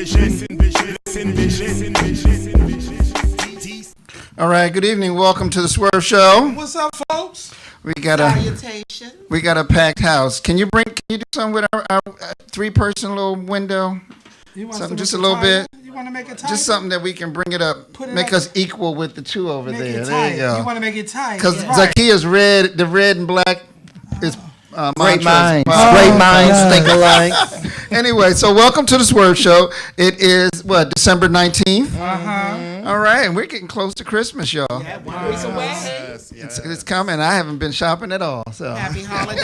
All right, good evening. Welcome to the Swerv Show. What's up, folks? We got a packed house. Can you do something with our three-person little window? Something just a little bit. You want to make it tight? Just something that we can bring it up, make us equal with the two over there. There you go. You want to make it tight? Because Zacchaeus red, the red and black is great minds. Great minds think alike. Anyway, so welcome to the Swerve Show. It is December 19th. All right, and we're getting close to Christmas, y'all. Yeah, 1 week away. Yes. It's coming. I haven't been shopping at all. So Happy holidays.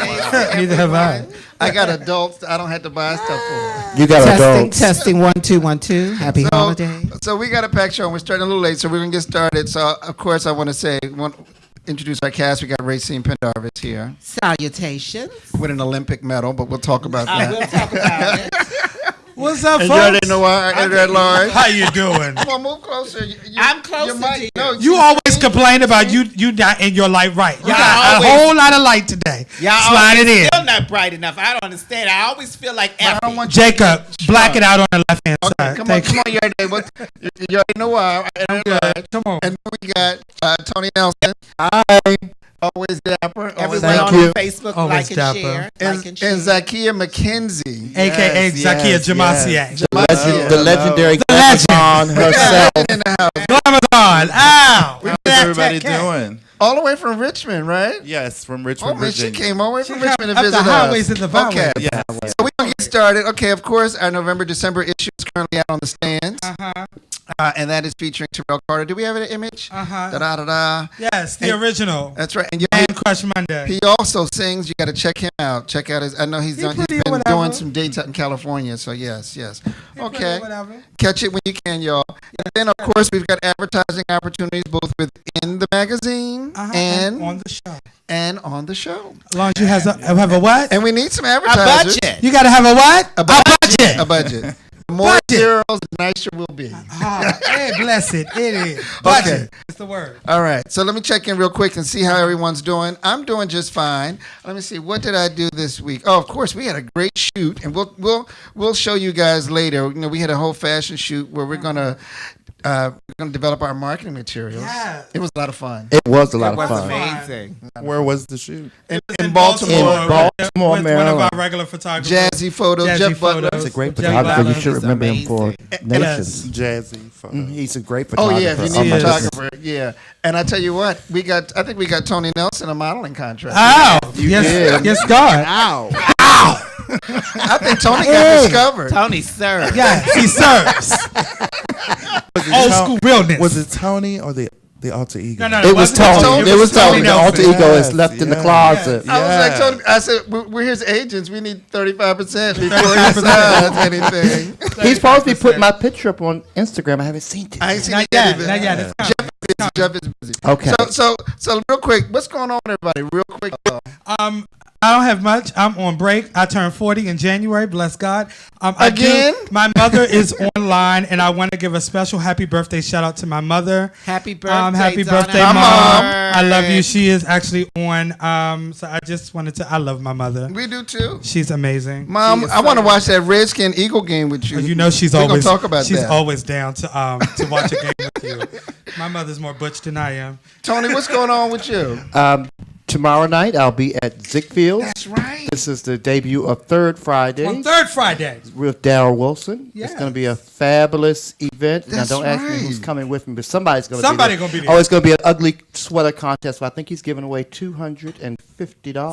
Neither have I. I got adults. I don't have to buy stuff for. You got adults. Testing 1 2 1 2. Happy holidays. So we got a packed show, and we're starting a little late, so we're gonna get started. So of course, I want to introduce our cast. We got Racine Pendarvis here. Salutations. With an Olympic medal, but we'll talk about that. We'll talk about it. What's up, And folks? you already know why I editor at large. How you doing? Come on, move closer. I'm closer to you. No, You always complain about you not in your light right. You got a whole lot of light today. Slide it in. Still not bright enough. I don't understand. I always feel like I don't want Jacob, black it out on the left hand side. Come on, you already know why. Come on. And we got Tony Nelson. Hi. Always dapper. everyone on Facebook Always like and dapper. share. And Zakia McKenzie. A.K.A. Zakia Jamasiak. The legendary Glamazon herself. In the house. Glamazon. Ow. How's everybody doing? All the way from Richmond, right? Yes, from Richmond, Oh, man, she Virginia. came all the way from Richmond to Up visit the highways us. and the byways. Okay. Yeah. So we're going to get started. Okay, of course, our November-December issue is currently out on the stands. And that is featuring Terrell Carter. Do we have an image? Da-da-da-da. Yes, the original. That's right. And Man Crush Monday. he also sings. You got to check him out. Check out his. I know he's been doing some dates out in California. So yes. Okay. Catch it when you can, y'all. And then of course we've got advertising opportunities both within the magazine and on the show. And on the show. As long as you have a what? And we need some advertisers. A budget. You got to have a what? A budget. A budget. The more zeros, the nicer we'll be. Hey, bless it. It is. Budget. Okay. It's the word. All right. So let me check in real quick and see how everyone's doing. I'm doing just fine. Let me see. What did I do this week? Oh, of course, we had a great shoot, and we'll show you guys later. You know, we had a whole fashion shoot where we're gonna develop our marketing materials. Yeah. It was a lot of fun. It was a lot of fun. Amazing. Where was the shoot? In Baltimore. Baltimore, Maryland. One of our regular photographers. Jazzy photos. Jeff Butler. He's a great photographer. You should remember him for Nations. Jazzy photo. He's a great photographer. Oh yeah, if you need a photographer, yeah. And I tell you what, I think we got Tony Nelson a modeling contract. Ow! Yes, God. Ow. I think Tony got discovered. Tony serves. Yes, he serves. Old school realness. Was it Tony or the alter ego? No, It was Tony. It was Tony. The alter Nelson. ego is left in the closet. I was like, Tony, I said, we're his agents. We need 35% before he signs anything. He's supposed to be putting my picture up on Instagram. I haven't seen it. I ain't seen Not it yet. yet. It's coming. Jeff is busy. Okay. So real quick, what's going on, everybody? Real quick. I don't have much. I'm on break. I turned 40 in January. Bless God. Again? My mother is online, and I want to give a special happy birthday shout out to my mother. Happy birthday, happy Donna. birthday, Mom. I love you. She is actually on. So I just wanted to. I love my mother. We do too. She's amazing. Mom, I want to watch that Redskin Eagle game with you. You know she's We're always gonna talk about she's that. always down to watch a game with you. My mother's more butch than I am. Tony, what's going on with you? Tomorrow night, I'll be at Ziegfeld. That's right. This is the debut of Third Friday. On Third Friday. With Darryl Wilson. Yes. It's going to be a fabulous event. That's now, don't ask me right. who's coming with me, but somebody's going to be there. Somebody gonna be there. Oh, it's going to be an ugly sweater contest. So I think he's giving away $250.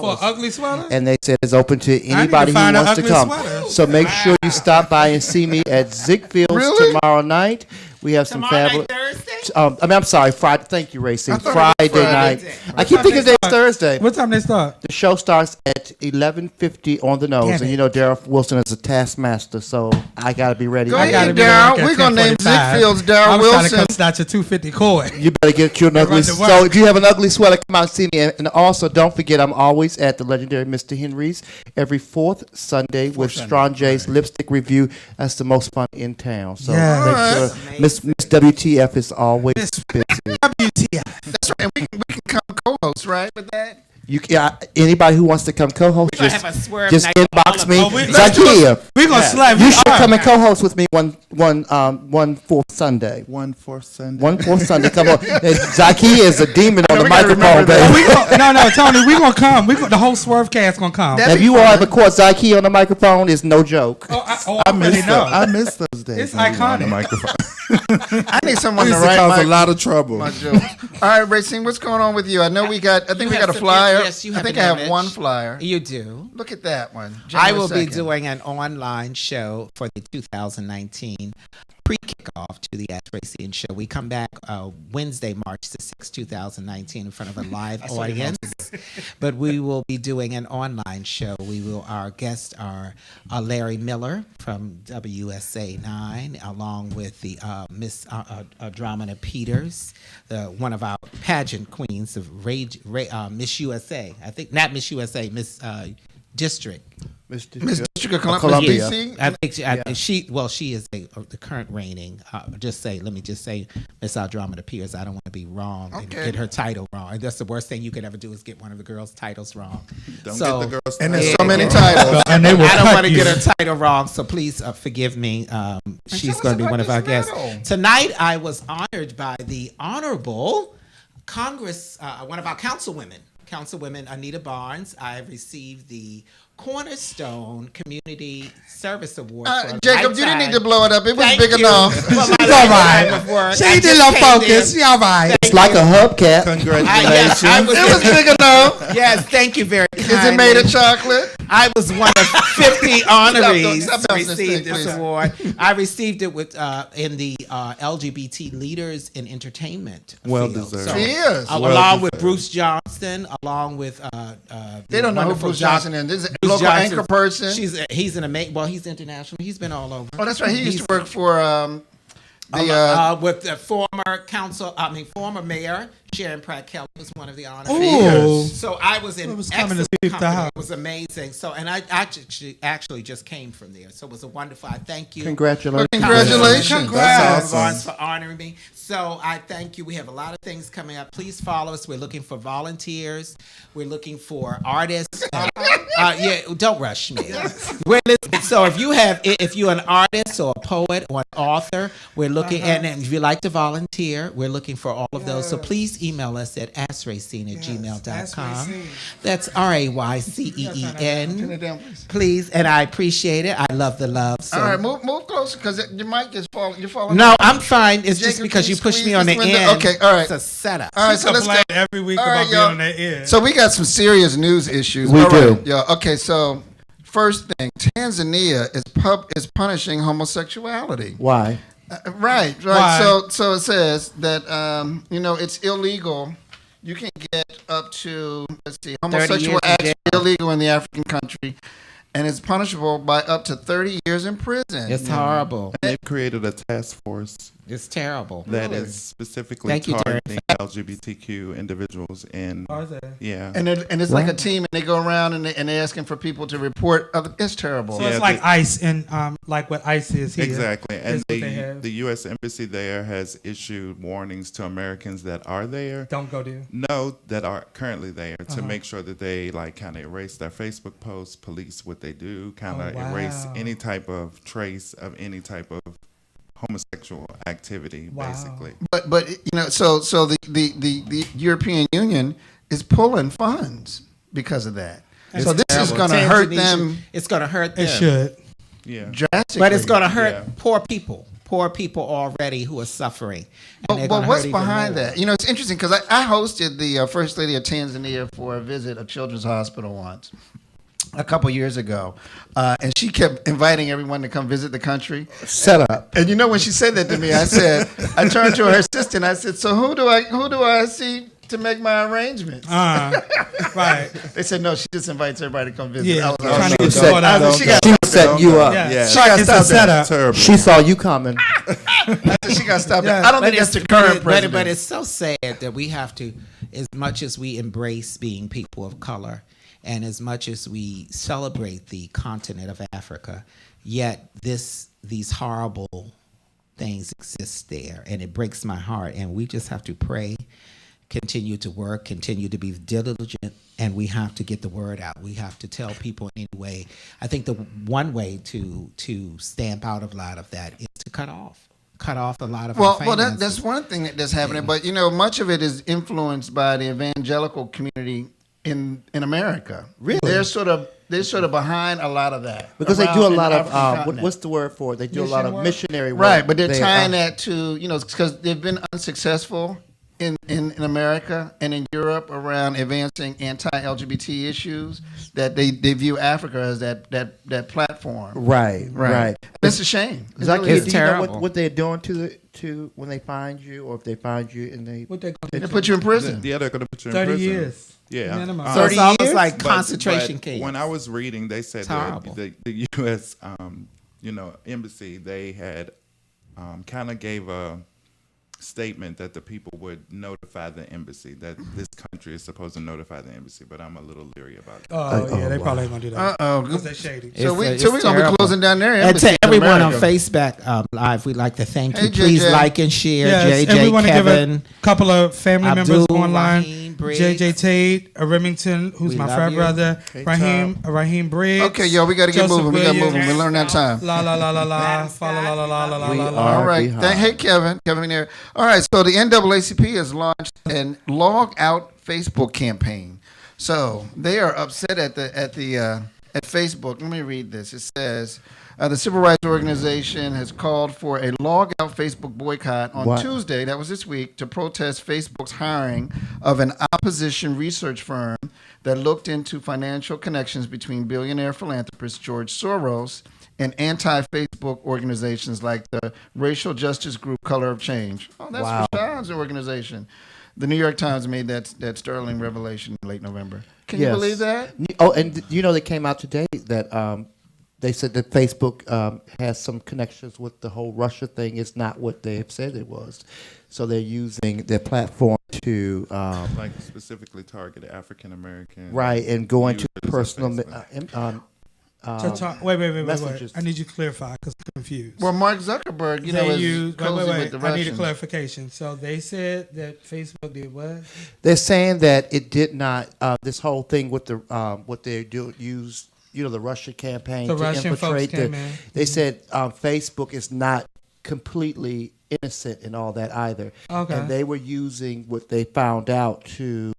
For an ugly sweater? And they said it's open to anybody who find an wants to ugly come. sweater. So make sure you stop by and see me at Ziegfeld Really? tomorrow night. We have some Tomorrow fabulous. night, Thursday? I'm sorry, Friday. Thank you, Racing. I thought it was Friday night. Friday. I keep thinking it's Thursday. What time they start? The show starts at 11:50 on the nose, Damn and it. you know Darryl Wilson is a taskmaster, so I gotta be ready. Go I gotta ahead, be to work Darryl. at We're going to name 10:45. Ziegfeld's I Darryl was trying to Wilson. come snatch a 250 coin. You better get you an ugly. run to work. So if you have an ugly sweater, come out and see me. And also, don't forget, I'm always at the legendary Mr. Henry's every fourth Sunday with Strong J's Lipstick Review. That's the most fun in town. So Yeah. make sure Miss WTF is always busy. WTF. That's right. And we can come co-host, right, with that? Anybody who wants to come co-host, We're gonna have a Swerve just night for all inbox of me. us. Zakia, We're gonna slap. you should come and co-host with me one fourth Sunday. One fourth Sunday. One fourth Sunday. Come on. Zakia is a demon on the we gotta microphone, remember that. baby. No, Tony, we gonna come. The whole Swerve cast gonna come. That'd If be you all fun. ever caught Zakia on the microphone, it's no joke. I I already miss know. I miss those days. It's when you were on the iconic. microphone. I need someone It to used to write cause my, a lot of trouble. my jokes. All right, Racine, what's going on with you? I know we got. I think You we have got a some- flyer. yes, you I have think an I have image. one flyer. You do. Look at that one. I January will be 2nd. doing an online show for the 2019 pre-kickoff to the Ask Racine show. We come back Wednesday, March the 6th, 2019 in front of a live audience. But we will be doing an online show. Our guests are Larry Miller from WSA 9, along with the Miss Andromeda Peters, one of our pageant queens of Miss USA. I think not Miss USA, Miss District. Miss District of Columbia. DC? I think she is the current reigning. Let me just say, Miss Andromeda Peters. I don't want to be wrong and Okay. get her title wrong. And that's the worst thing you could ever do is get one of the girls' titles wrong. Don't So- get the girls. And there's Yeah. so many titles. And they will I don't cut want to you. get her title wrong, so please forgive me. She's going to be one of our guests tonight. I was honored by the Honorable Congress, one of our Councilwomen Anita Barnes. I received the Cornerstone Community Service Award. For Jacob, you didn't need to blow it up. It was Thank big you enough. for my She's all lifetime of right. work. She I did just a came focus. in. She all right. It's like a hubcap. Congratulations. I was It was big enough. Yes, thank you very much. Is it made of chocolate? I was one of 50 honorees Stop to bouncing this receive thing, this please. award. I received it with in the LGBT Leaders in Entertainment Well field. deserved. So, He is. along with Bruce Johnson, along with They don't know who wonderful Bruce Johnson is. This is a Bruce local Johnson. anchor person. He's an amazing. Well, he's international. He's been all over. Oh, that's right. He used to work for With the former mayor Sharon Pratt Kelly was one of the honorees. Ooh. So I was in It was coming to excellent sweep the company. house. It was amazing. So, and I actually just came from there. So it was a wonderful. I thank you. Congratulations. Congratulations. Congrats. That's awesome. For honoring me. So I thank you. We have a lot of things coming up. Please follow us. We're looking for volunteers. We're looking for artists. Don't rush me. We're listening. So if you're an artist or a poet or an author, we're looking, and if you like to volunteer, we're looking for all of those. So please email us at askracine@gmail.com. That's RAYCEEN. Please, and I appreciate it. I love the love. So. All right, move closer because your mic is falling. You're falling. No, I'm fine. It's just Jacob, because can you pushed squeeze me on the this window? end. Okay, all right. It's a setup. All right, so let's go. Complain every week All about right, being y'all. on their ear. So we got some serious news issues. We All right, do. Yeah. Okay. So first thing, Tanzania is punishing homosexuality. Why? Right. Why? So it says that it's illegal. You can get up to homosexual years in acts jail. are illegal in the African country, and it's punishable by up to 30 years in prison. It's horrible. They've created a task force It's terrible. that is specifically Thank you, Derek. targeting LGBTQ individuals in Are they? And it's like a team, and they go around and they're asking for people to report. It's terrible. So Yeah, it's like the- ICE and like what ICE is here. Exactly. And That's what they have. the U.S. Embassy there has issued warnings to Americans that are there, Don't go there. that are currently there, to make sure that they kind of erase their Facebook posts, police what they do, kind of erase wow. any type of trace of any type of homosexual activity, Wow. basically. But so the European Union is pulling funds because of that. It's So this is terrible. going to hurt Tanzania them It's going to hurt them. It should. Yeah. drastically. But it's going to hurt Yeah. poor people. Poor people already who are suffering. And they're But gonna what's hurt even behind more. that? It's interesting because I hosted the First Lady of Tanzania for a visit of Children's Hospital once, a couple years ago, and she kept inviting everyone to come visit the country. Set up. And when she said that to me, I turned to her assistant. I said, "So who do I see to make my arrangements?" Right. They said, "No, she just invites everybody to come visit." Yeah. I was Trying like, to "Oh, get no, the don't." sort out. I said, She was setting you up. Yeah. Yeah. She got It's a stopped there. setup. Terrible. She saw you coming. I said, she got stopped. Yeah. I don't think that's the current president. But it's so sad that we have to, as much as we embrace being people of color, and as much as we celebrate the continent of Africa, yet these horrible things exist there, and it breaks my heart. And we just have to pray, continue to work, continue to be diligent, and we have to get the word out. We have to tell people in any way. I think the one way to stamp out a lot of that is to cut off a lot of our finances. That's one thing that's happening, but much of it is influenced by the evangelical community in America. Really? They're sort of behind a lot of that Because they do a lot of continent. what's the word for it? They do a lot of missionary work. Right, but they're tying that to because they've been unsuccessful in America and in Europe around advancing anti-LGBT issues, that they view Africa as that platform. Right. That's a shame. Is that really do you know what they're doing to when they find you, or if they find you and they put you in prison? Yeah, they're going to put you in 30 prison. years. Yeah. Minimum. So it's almost years? like But concentration camps. when I was reading, they said that horrible. the U.S. Embassy, they had kind of gave a statement that the people would notify the embassy, that this country is supposed to notify the embassy, but I'm a little leery about it. They probably ain't gonna do that. Uh-oh. That's shady. So we're It's going to be terrible. closing down their And embassy to in everyone on America. Facebook Live, we'd like to thank you. Hey, Please JJ. like and share. Yes, and we JJ, want to give Kevin. a couple of family members Abdul, online. Raheem Briggs. JJ Tate, Remington, who's We my love frat you. brother. Hey, Raheem Briggs. Okay, yo, we got to get Joseph moving. We got to Williams. move. We learned that time. La la la la la. Fa la la la la la We la are- la. All right. behind. Hey, Kevin here. All right. So the NAACP has launched an log out Facebook campaign. So they are upset at Facebook. Let me read this. It says the civil rights organization has called for a log out Facebook boycott on What? Tuesday. That was this week, to protest Facebook's hiring of an opposition research firm that looked into financial connections between billionaire philanthropist George Soros and anti-Facebook organizations like the racial justice group Color of Change. Oh, that's Wow. Rashad's organization. The New York Times made that sterling revelation in late November. Can Yes. you believe that? Oh, and they came out today that they said that Facebook has some connections with the whole Russia thing. It's not what they have said it was. So they're using their platform to Like specifically targeted African American. right and go into users of personal. Facebook. Wait. messages. I need you to clarify because I'm confused. Well, Mark Zuckerberg, They is used, cozy with the I need a Russians. clarification. So they said that Facebook did what? They're saying that it did not. This whole thing with the what they do use. The Russia campaign The to Russian folks infiltrate. came in. They said Facebook is not completely innocent in all that either. Okay. And they were using what they found out to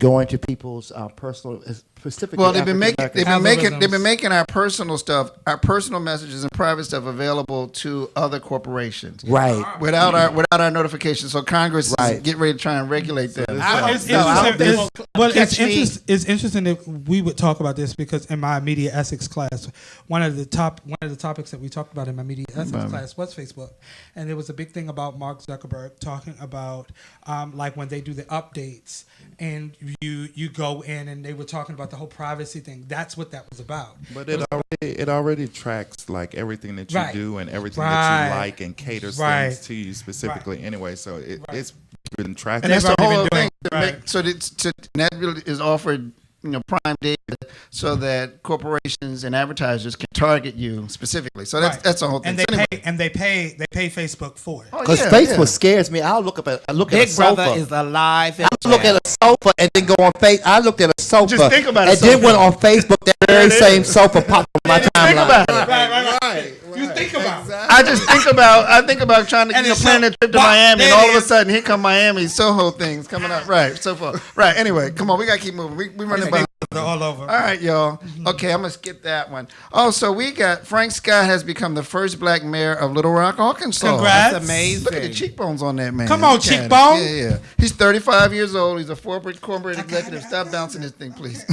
go into people's personal, specifically. Well, they've been Algorithms. making our personal stuff, our personal messages and private stuff available to other corporations Right. without our notification. So Congress is Right. getting ready to try and regulate them. It's interesting that we would talk about this because in my media ethics class, one of the topics that we talked about in my media ethics class was Facebook, and there was a big thing about Mark Zuckerberg talking about like when they do the updates and you go in and they were talking about the whole privacy thing. That's what that was about. But it already tracks like everything that you Right. do and everything Right. that you like and caters Right. things to you specifically anyway. So it's been tracking. And that's the They've already whole been thing. doing it. So that really is offered, prime data, so that corporations and advertisers can target you specifically. So that's Right. that's the whole thing. And they pay Facebook for it. Oh, Because yeah, Facebook yeah. scares me. I look at a Big sofa. Brother is alive. I look at a sofa and then go on Facebook. I looked at a sofa Just think about a and then sofa. went on Facebook. That very same sofa popped on my timeline. Think about it. Right. You think about it. I think about trying to plan a trip to Miami, and all of a sudden here come Miami Soho things coming up. Right, so far. Right. Anyway, come on, we gotta keep moving. We running by. They're all over. All right, y'all. Okay, I'm gonna skip that one. Oh, so we got Frank Scott has become the first black mayor of Little Rock, Arkansas. Congrats. That's amazing. Look at the cheekbones on that man. Come on, Look at him. cheekbone. Yeah. He's 35 years old. He's a corporate executive. Stop bouncing this thing, please.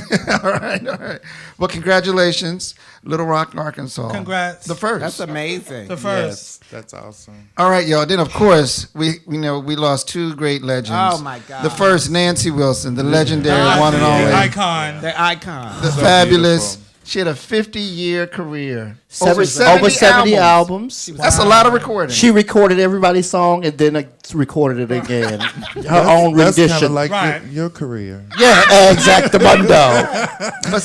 All right. Well, congratulations, Little Rock, Arkansas. Congrats. The first. That's amazing. The first. Yes, that's awesome. All right, y'all. Then, of course, we lost two great legends. Oh, my God. The first, Nancy Wilson, the legendary one and The only. icon. The icon. The So fabulous. beautiful. She had a 50-year career. Over 70 albums. That's a lot of recording. She recorded everybody's song and then recorded it again. Her own That's kind rendition. of like Right. your career. Yeah, exactamundo. But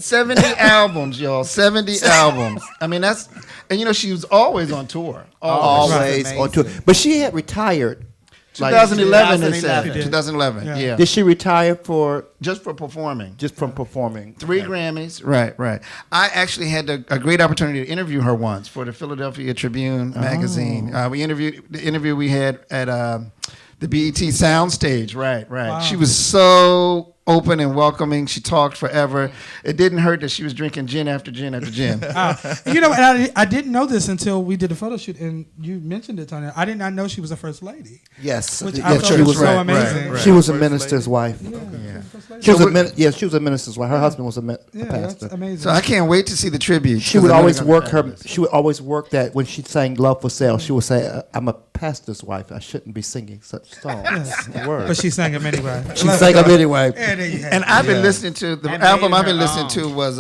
70 albums, y'all. 70 albums. I mean, and she was always on tour. Always Right. on tour. But she had retired Like, 2011, it said. 2011. 2011, Yeah. yeah. did she retire for Just for performing. just from performing? 3 Grammys. Right. I actually had a great opportunity to interview her once for the Philadelphia Tribune magazine. We interviewed the interview we had at the BET Soundstage. Right. Wow. She was so open and welcoming. She talked forever. It didn't hurt that she was drinking gin after gin after gin. You know, and I didn't know this until we did a photo shoot, and you mentioned it, Tanya. I did not know she was a first lady. Yes, Which yes, I thought she was was so right, amazing. right. She was a First minister's lady. wife. Yeah. She was she was a minister's wife. Her husband was a Yeah, pastor. that's amazing. So I can't wait to see the tribute. She would 'cause I know always they're gonna work be her. fabulous. She would always work that when she sang "Love for Sale." She would say, "I'm a pastor's wife. I shouldn't be singing such songs." Word. But she sang them anyway. She sang them anyway. Yeah, there you have And it. I've been listening to the And album made I've been her listening own. to was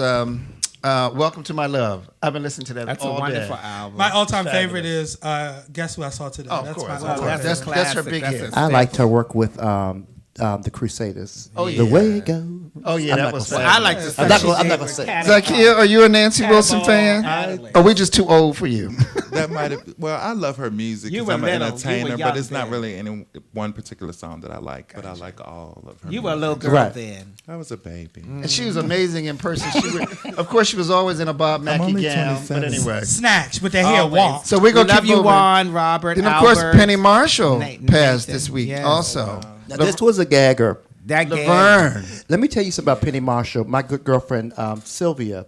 Welcome to My Love. I've been listening to that That's all a wonderful day. album. My all-time Fabulous. favorite is Guess Who I Saw Today. Oh, of That's course. my Of all-time course. favorite. That's her big That's hit. a I liked her work with the Crusaders. Oh, The yeah. way it goes. Oh, yeah, I'm that not was gonna Well, I fabulous. like to say I'm not she's gonna- I'm not able gonna to say. catapult. Zakia, are you a Nancy Wilson Cannonball fan? Adderley. Are we just too old for you? That might have. Well, I love her music You because were I'm an little. You were entertainer, young but it's not then. really any one particular song that I like. But I like all of her. You were a little music. girl Right. then. I was a baby. And she was amazing in person. Of course, she was always in a Bob Mackie only gown. But 27. anyway. Snatch with their hair Always. walk. So we're We going to love keep you, moving. Juan, Robert, Then, of course, Albert, Penny Marshall Nathan. passed this week Yes. also. Now, this was a gagger. That gag. Laverne. Let me tell you something about Penny Marshall. My good girlfriend Sylvia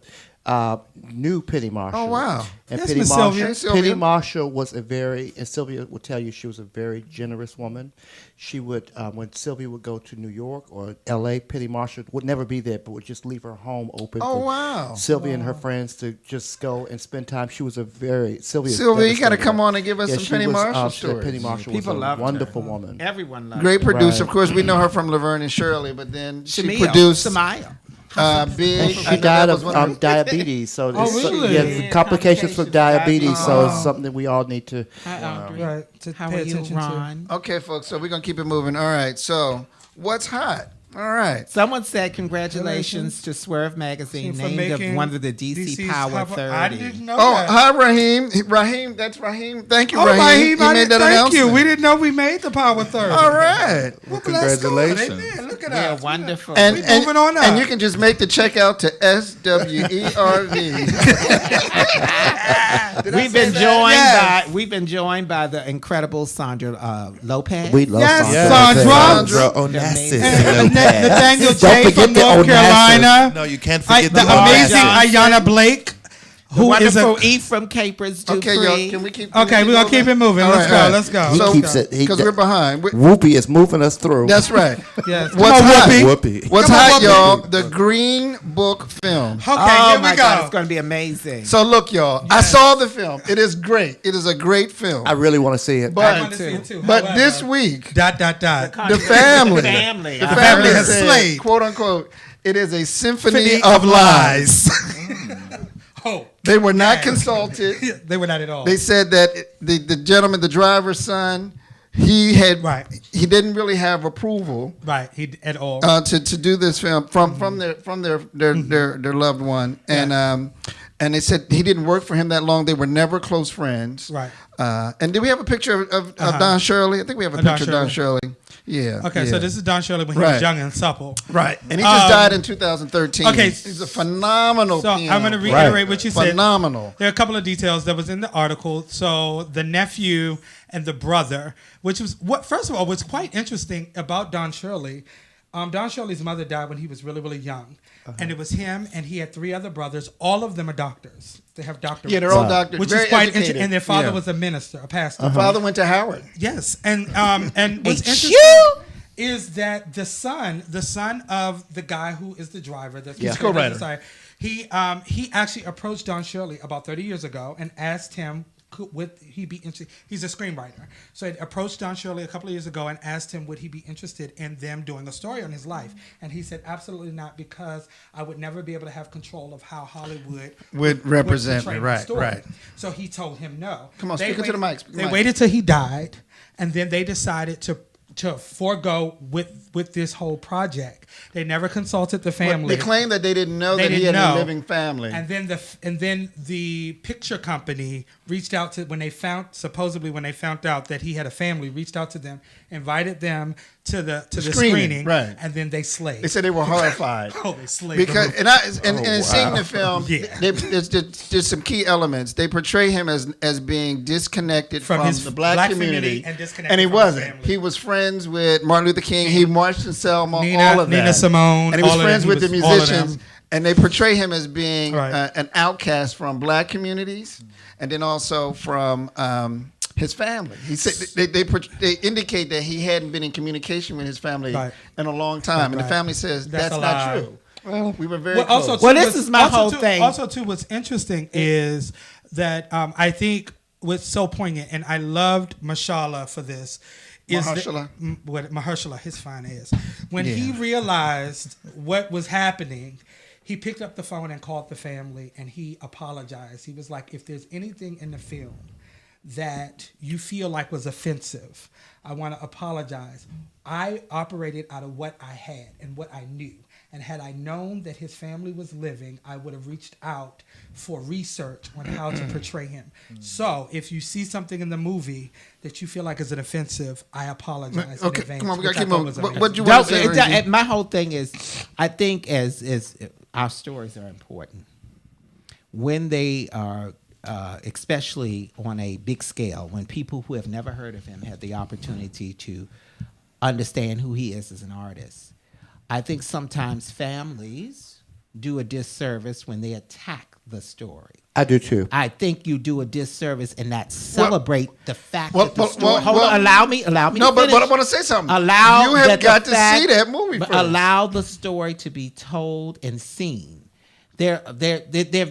knew Penny Marshall. Oh, wow. And Yes, Penny Miss Marshall, Sylvia. Hey, Sylvia. Penny Marshall was and Sylvia would tell you she was a very generous woman. She would, when Sylvia would go to New York or L.A., Penny Marshall would never be there, but would just leave her home open Oh, for wow. Sylvia and her friends to just go and spend time. She was a very Sylvia, You got to come on and give us some she Penny was, Marshall she said stories. Penny Marshall People was a loved her. wonderful woman. Everyone loved Great her. producer. Right. Of course, we know her from Laverne and Shirley, but then she Shamil, produced Samaya. Big. And I she know that died was of one her- diabetes. So Oh, it's- really? yeah, complications from diabetes. So Oh. it's something that we all need to. Hi, Audrey. Right. To How pay are you, attention to. Ron? Okay, folks, so we're going to keep it moving. All right, so what's hot? All right. Someone said congratulations to Swerve Magazine, For named making one of the DC DC's Power 30. I didn't know Oh, that. hi, Raheem. Raheem, that's Raheem. Thank you, Oh, Raheem. Raheem, He I made didn't- that thank announcement. you. We didn't know we made the Power 30. All right. Well, Bless God. congratulations. Amen. Look at We're us. wonderful. And, We and, moving on up. and you can just make the check out to SWERV. We've been joined by the incredible Sandra Lopez. We love Yes, Sandra. Sandra. Sandra Onassis. And Nathaniel Don't J. forget from the North Onassis. Carolina. No, you can't I, forget the the amazing Johnson. Ayana Blake, the who is wonderful a. E from Capers Dupree. Okay, y'all, can we keep Okay, we're going to keep it moving. All Let's right, go. all right. Let's go. He Let's keeps go. it. Because we're behind. Whoopi is moving us through. That's right. Yes. What's Come on, hot? Whoopi. Whoopi. What's Come on, hot, Whoopi. y'all? The Green Book film. Okay, Oh here my we God, go. it's going to be amazing. So look, y'all. I saw the film. It is great. It is a great film. I really want to see it. I But want to see it too. but However, this week, dot. the family, The family. the Uh-huh. family has said, slayed. quote unquote, it is a symphony Symphony of of lies. Oh, They were not consulted. they were not at all. They said that the gentleman, the driver's son, he didn't really have approval Right, he at all. to do this film from their loved one, and they said he didn't work for him that long. They were never close friends. Right. And do we have a picture of Don Shirley? I think we have a Don picture of Don Shirley. Yeah. Okay, yeah. so this is Don Shirley when he Right. was young and supple. Right, and he just died in 2013. okay, he's a phenomenal. So piano I'm going to player. reiterate what you said. Phenomenal. There are a couple of details that was in the article. So the nephew and the brother, which was what first of all was quite interesting about Don Shirley. Don Shirley's mother died when he was really, really young. And it was him, and he had 3 other brothers. All of them are doctors. They have doctorates. Yeah, they're all doctors. Which very is quite educated. interesting. And their father Yeah. was a minister, a pastor. Father went to Howard. Yes, and what's HU? interesting is that the son of the guy who is the driver, the co-writer. he actually approached Don Shirley about 30 years ago and asked him would he be interested. He's a screenwriter, so he approached Don Shirley a couple of years ago and asked him would he be interested in them doing a story on his life, and he said absolutely not, because I would never be able to have control of how Hollywood Would represent portray me, my right, story. right. So he told him no. Come on, They speak into the mic, speak to the They mic. waited till he died, and then they decided to to forego with this whole project. They never consulted the family. They claimed that they didn't know that he had a living family. And then the picture company reached out to when they found out that he had a family, reached out to them, invited them to the screening, right? And then they slayed. They said they were horrified. They slayed because and seeing the film, Yeah. there's some key elements. They portray him as being disconnected from his the black community, and disconnected and he from his wasn't. family. He was friends with Martin Luther King. He marched in Selma, all of that. Nina Simone, and he was all of friends them. with He the was all of musicians. them. And they portray him as being Right. an outcast from black communities, and then also from his family. He said they indicate that he hadn't been in communication with his family Right. in a long time, and the Right. family says that's a not lie. true. Well, we were very Well, close. also, Well, too, this is my whole thing. Also, too, what's interesting is that I think what's so poignant, and I loved Mashallah for this. Mahershala, his fine ass. When he realized what was happening, he picked up the phone and called the family, and he apologized. He was like, if there's anything in the film that you feel like was offensive, I want to apologize. I operated out of what I had and what I knew. And had I known that his family was living, I would have reached out for research on how to portray him. So if you see something in the movie that you feel like is offensive, I apologize in advance. Come on, we got to keep which I thought moving. was What amazing. you want to say, Reggie? My whole thing is, I think as our stories are important when they are, especially on a big scale, when people who have never heard of him have the opportunity to understand who he is as an artist. I think sometimes families do a disservice when they attack the story. I do too. I think you do a disservice and not celebrate the fact well, that the well, story. well, Hold well, on, allow me. No, to but finish. I want to say something. Allow you have that got the to fact- see that movie but first. allow the story to be told and seen. There have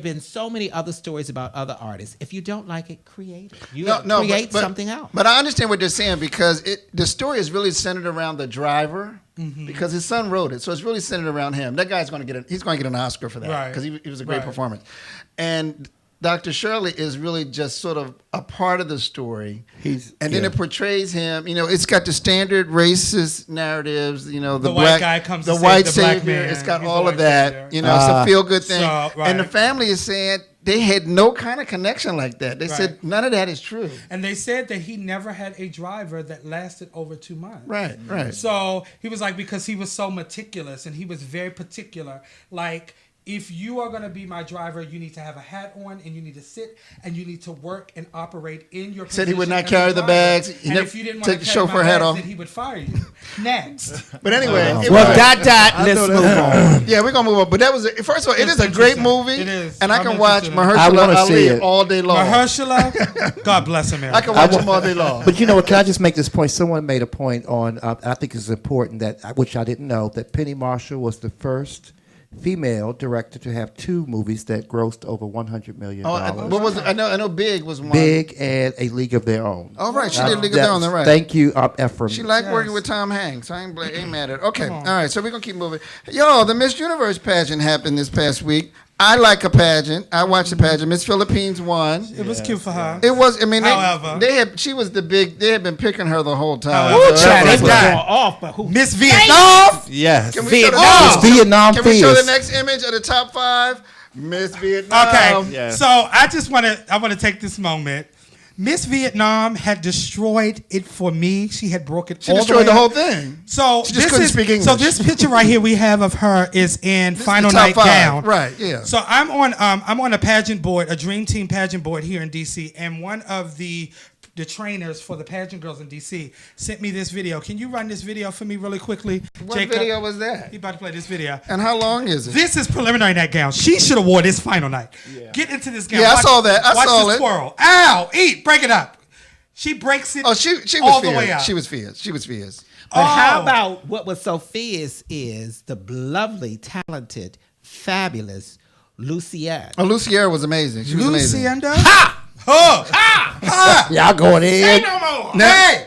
been so many other stories about other artists. If you don't like it, create it. Create something else. But I understand what they're saying because the story is really centered around the driver because his son wrote it, so it's really centered around him. That guy's going to get an Oscar for that Right. because he was a great Right. performance. And Dr. Shirley is really just sort of a part of the story. Then it portrays him. You know, it's got the standard racist narratives. You know, the white black guy comes the to white save the black savior. man. It's got He's the all of white that. savior. You know, it's a feel good thing. So, right. And the family is saying they had no kind of connection like that. They said Right. none of that is true. And they said that he never had a driver that lasted over 2 months. Right, right. So he was like, because he was so meticulous and he was very particular. Like, if you are going to be my driver, you need to have a hat on and you need to sit and you need to work and operate in your Said he position would not as a carry the driver. bags. He And never if you didn't take want the to carry chauffeur my hat bags, off. then he would fire you. Next. But anyway, it Well, was- let's move on. yeah, we're gonna move on. But that was first of all, it It's is a great interesting. movie. It is. and I I'm can watch interested in it. I Mahershala wanna see Ali it. all day long. Mahershala, God bless America. I can watch him all day long. But you know what? Can I just make this point? Someone made a point on. I think it's important that, which I didn't know, that Penny Marshall was the first female director to have 2 movies that grossed over $100 million. What was it? I know Big was one. Big and A League of Their Own. Oh, right, she did League of Their Own. That's right. Thank you, Ephraim. She liked working with Tom Hanks. I ain't mad at it. Okay, all right, so we're going to keep moving. Yo, the Miss Universe pageant happened this past week. I like a pageant. I watched the pageant. Miss Philippines won. It was cute for her. It was, I mean, However. they had been picking her the whole time. However. So Child, that it's was- going off, but who? Miss Vietnam. Yes. Can we show the Vietnam. next- It's Vietnam Can we show the Fierce. next image of the top 5? Miss Vietnam. Okay, so I want to take this moment. Miss Vietnam had destroyed it for me. She had broken She all destroyed the way the whole up. thing. So She just couldn't speak English. So this picture right here we have of her is in This is final the top night 5. gown. Right, yeah. So I'm on a pageant board, a Dream Team pageant board here in DC, and one of the trainers for the pageant girls in DC sent me this video. Can you run this video for me really quickly? What Jacob? video was that? He about to play this video. And how long is it? This is preliminary night gown. She should have wore this final night. Get into this gown. Yeah, I saw that. I watch saw this it. twirl. Ow! Eat. Break it up. She breaks it. Oh, she was all the fierce. way out. She was fierce. She was fierce. But how Oh. about what was so fierce is the lovely, talented, fabulous Lucienne. Oh, Luciera was amazing. She was amazing. Lucinda. Ha! Ha! Y'all going Say in? no more. Now,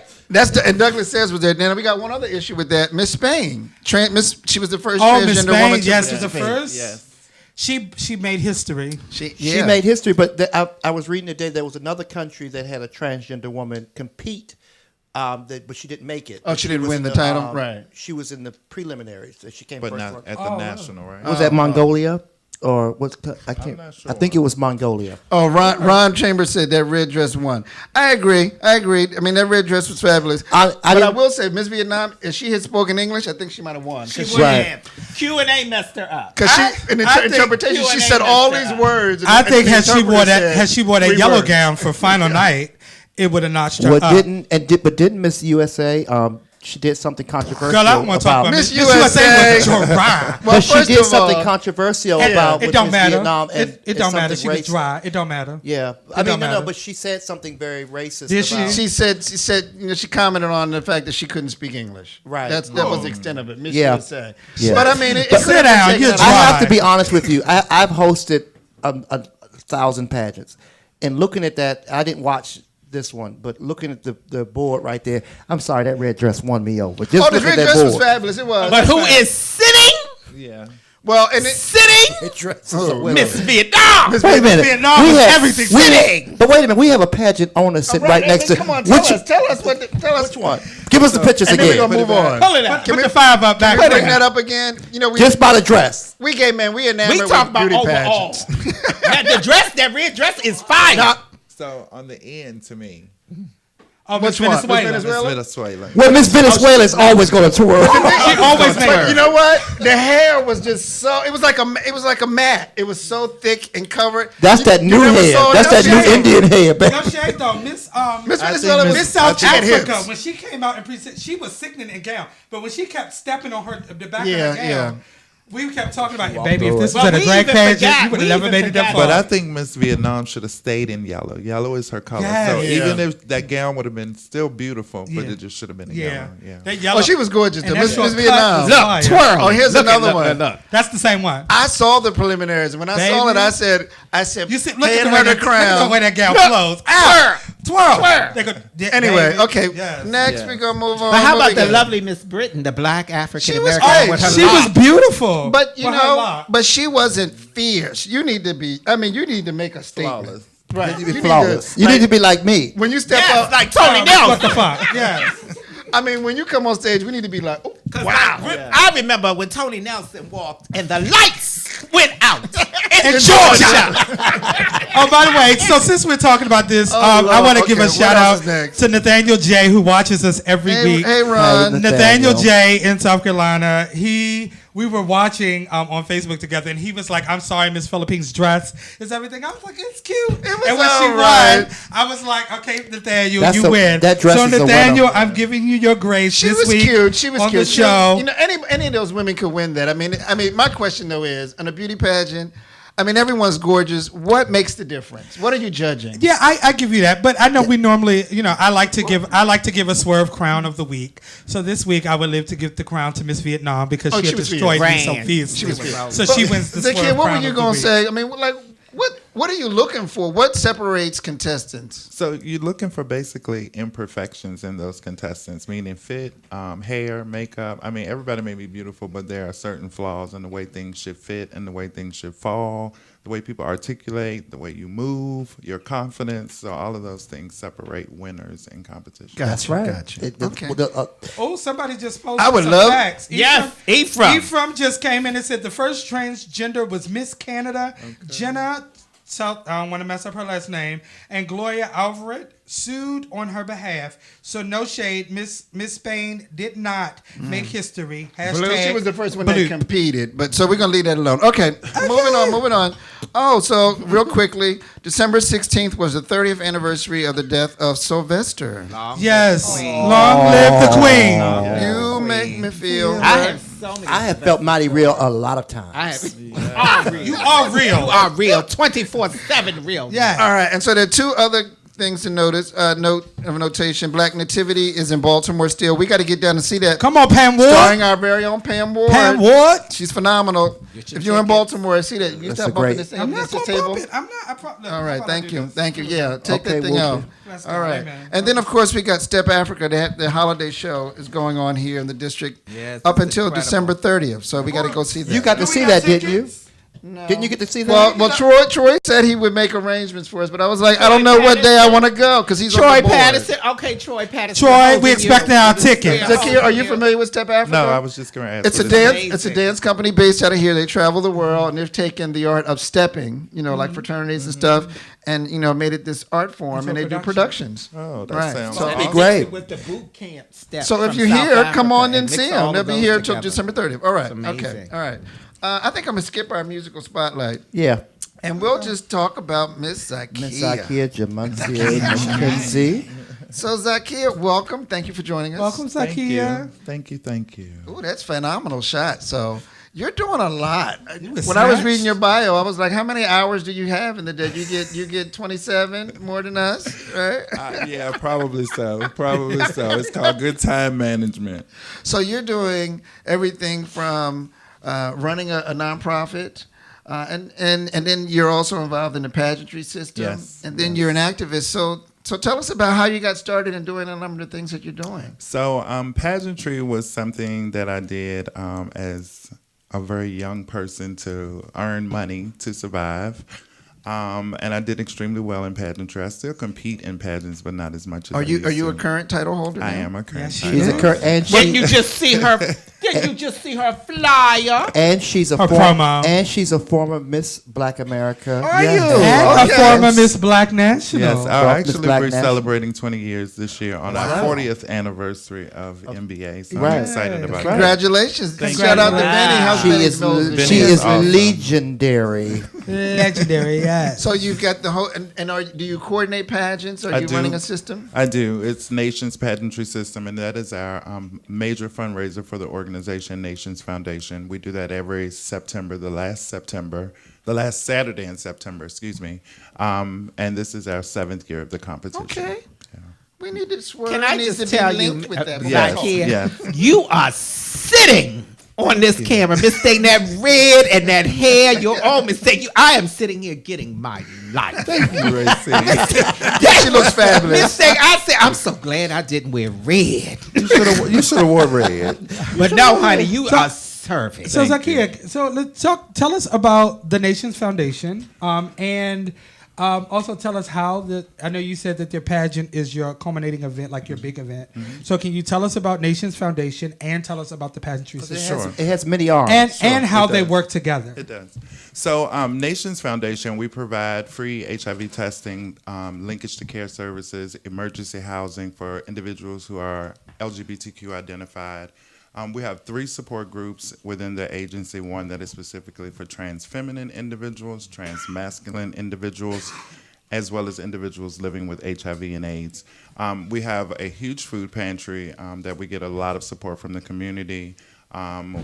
and Douglas says was there. Now we got one other issue with that. Miss Spain, she was the first Oh, Miss transgender woman. Spain. to Yes, participate. was the first. Yes. She made history. She made history, but I was reading today there was another country that had a transgender woman compete but she didn't make it. Oh, she didn't was win in the title? Right. She was in the preliminaries. So she came But first. not at the national, right? Was that Mongolia? Or what's I can't. not sure. I think it was Mongolia. Oh, Ron Chambers said that red dress won. I agree. I agreed. I mean, that red dress was fabulous. But I didn't- will say, Miss Vietnam, if she had spoken English, I think she might have won. She Because would Right. have. Q&A messed her up. she, in the I think interpretation, she Q&A said all messed these up. words. and I the- think and the had she wore that three yellow words. gown for final night, it would have notched her What up. didn't Miss USA? She did something controversial. Girl, I don't want to talk about Miss Miss USA. Was USA. dry. Well, But she first did of something all- controversial It about with don't Miss matter. Vietnam. And It don't matter. something She was racist. dry. It don't matter. Yeah, It don't matter. but she said something very racist. Did she? about- She said, she commented on the fact that she couldn't speak English. Right. That was the extent of it. Miss Yeah. USA. Yeah. But I mean, it But could sit have been down, taken you're out dry. of- I have to be honest with you. I've hosted a 1,000 pageants, and looking at that, I didn't watch this one, but looking at the board right there, I'm sorry, that red dress won me over. Just Oh, the look at red that dress was board. fabulous. It was. But who is sitting? Yeah. Well, and it, Sitting? That dress is a winner. Miss Vietnam. Wait a minute. Vietnam We was have- everything. we- But wait a minute. We have a pageant owner sitting right next to. Come on, tell us Which one? Give us the pictures And then we're again. gonna move on. Pull it out. Put the 5 up back Can we bring there. that up again? You know, we Just by the dress. we enamored We with talk about beauty overall. pageants. The dress, that red dress is fire. So on the end, to me, Oh, Which Miss one? Venezuela. Miss Miss Venezuela? Venezuela. Well, Miss Venezuela is always going to twirl. She always made But you know what? The hair was just so. It was like a mat. It was so thick and covered. That's that You new never hair. saw That's that new shade. Indian hair, baby. No shade though, Miss Miss I Venezuela think was Miss South she had Africa, hips. when she came out and presented, she was sickening in gown. But when she kept stepping on the back Yeah, of her gown, yeah. we kept talking about it. Baby, if through this it. was But at a we drag even pageant, forgot- you would we have never even made it that forgot far. But I think Miss Vietnam should have stayed in yellow. Yellow is her color. Yes. So Yeah. even if that gown would have been still beautiful, but Yeah. it just should have been in yeah. yellow. Yeah. That yellow. Oh, she was gorgeous. And though. that Miss short cut Vietnam. was fire. twirl. Oh, here's another one. That's the same one. I saw the preliminaries, and when I saw it, Baby. I said, You see, look paying at the her way the that, look at the crown. way that gown flows. Ow! Twirl. They go, yeah, Anyway, baby. okay. Yes. Next, Yeah. we're gonna move on. But how What about we the got? lovely Miss Britain, the black African She was American great. with her She was locks? beautiful. But you with her know, lock. but she wasn't fierce. You need to be. I mean, you need to make a statement. Flawless. Right. You need to be flawless. You need to be like me. When you step Yes, up, like Tony What Nelson. the fuck? Yes. I mean, when you come on stage, we need to be like, oh, Wow. I remember when Tony Nelson walked and the lights went out in In Georgia. Oh, by the way, so since we're talking about this, I Lord. want to give a Okay, what shout else out is next? to Nathaniel J, who watches us every hey, week. hey, Ron. Hey, Nathaniel Nathaniel. J in South Carolina. We were watching on Facebook together, and he was like, "I'm sorry, Miss Philippine's dress is everything." I was like, "It's cute." was and when she all right. won, I was like, "Okay, Nathaniel, That's you win." that dress so is a winner. Nathaniel, I'm giving you your grace She this was week cute. She was on cute. the She was- show. you know, any of those women could win that. I mean, my question though is, on a beauty pageant, I mean, everyone's gorgeous. What makes the difference? What are you judging? Yeah, I give you that, but I know we normally, I like to give a Swerve crown of the week. So this week I would live to give the crown to Miss Vietnam because Oh, she she had was destroyed me so Grand. fiercely. She was fierce. So she wins the Zaki, Swerve what were crown you of the gonna week. say? I mean, like, what are you looking for? What separates contestants? So you're looking for basically imperfections in those contestants, meaning fit, hair, makeup. I mean, everybody may be beautiful, but there are certain flaws in the way things should fit and the way things should fall, the way people articulate, the way you move, your confidence. So all of those things separate winners in competition. Gotcha. Gotcha. Okay. Oh, somebody just posted I would some love- facts. Yes, Ephraim. Ephraim just came in and said the first transgender was Miss Canada, Jenna. South, I don't want to mess up her last name, and Gloria Alvarez sued on her behalf. So no shade, Miss Spain did not make history. Hashtag She was the first one that bloop. competed, but so we're gonna leave that alone. Okay, moving on. Oh, so real quickly, December 16th was the 30th anniversary of the death of Sylvester. Yes, long live the queen. You make me feel. I have so many. I have felt mighty real a lot of times. I have. Are real. You are real. You are real. 24/7 real. Yeah. All right, and so there are two other things to notice. Notation: Black Nativity is in Baltimore still. We got to get down and see that. Come on, Pam Ward. Starring our very own Pam Ward. Pam Ward. She's phenomenal. If you're in Baltimore, see that. You That's stop a bumping great- this thing I'm against not the gonna table. bump it. I'm not. Look, All right, how about I thank do you. this? Thank you. Yeah, take Okay, that thing Wolfie. out. Let's go. All right. Amen. And then, of course, we got Step Africa. The holiday show is going on here in the district Yes, up it's until incredible. December 30th. So we got to go see that. You got to Do we see got that, didn't you? tickets? No. Didn't you get to see that? Well, Troy said he would make arrangements for us, but I was like, I don't know what day I want to go because he's Troy on the board. Patterson. Okay, Troy Patterson. Troy, we expecting our ticket. Zakia, are you familiar with Step Africa? No, I was just going to ask. It's a what dance. is- It's a dance company based out of here. They travel the world and they've taken the art of stepping, like fraternities and stuff, and made it this art form, and they do productions. Oh, that Right. sounds So That'd be awesome. great. With the boot camp steps. So if from you're South here, come Africa on and and see mix them. all They'll of be those here till together. December 30th. All right. It's Okay. amazing. All right. I think I'm gonna skip our musical spotlight, Yeah. and we'll just talk about Miss Zakia. Miss Zakia Jamontier McKenzie. So Zakia, welcome. Thank you for joining us. Welcome, Thank you. Zakia. Thank you. Ooh, that's a phenomenal shot. So you're doing a lot. was When I was snatched. reading your bio, I was like, how many hours do you have in the day? You get 27 more than us, right? Yeah, probably so. It's called good time management. So you're doing everything from running a nonprofit, and then you're also involved in the pageantry system, Yes, and then yes. you're an activist. So tell us about how you got started in doing a number of things that you're doing. So pageantry was something that I did as a very young person to earn money to survive. And I did extremely well in pageantry. I still compete in pageants, but not as much as Are you used a to. current title holder? I now? am a current. Yes, title She's a holder. and Didn't you she just see her? Didn't you just see her flyer? and she's a Her former promo. and she's a former Miss Black America. Are Yes. you? And Okay. a former Miss Black National. Yes, Miss actually Black we're National. celebrating 20 years this year on our 40th anniversary of NBA. So Right. I'm excited about that. Congratulations! Thank Shout you. out to Benny. How's She Benny is knows this she shit? is awesome. legendary. Legendary, yes. So you've got the whole, and do you coordinate pageants? Are I you do. running a system? I do. It's Nations Pageantry System, and that is our major fundraiser for the organization Nations Foundation. We do that every September, the last Saturday in September, excuse me. And this is our 7th year of the competition. Okay. We need to swerve. Can I needs just to be tell you, linked with that. yes, Zakia, yes. you are sitting on this camera, mistaking that red and that hair. You're all mistaken. I am sitting here getting my life. Thank you, Racy. She looks fabulous. Mistake. I said, I'm so glad I didn't wear red. You should have wore red. But no, honey, you are serving. So Thank Zakia, so let's tell us about the Nations Foundation, and also tell us how I know you said that your pageant is your culminating event, like your big event. So can you tell us about Nations Foundation and tell us about the pageantry system Sure. It has many arms. and how it they does. work together? It does. So, Nations Foundation, we provide free HIV testing, linkage to care services, emergency housing for individuals who are LGBTQ identified. We have 3 support groups within the agency, one that is specifically for trans feminine individuals, trans masculine individuals, as well as individuals living with HIV and AIDS. We have a huge food pantry that we get a lot of support from the community.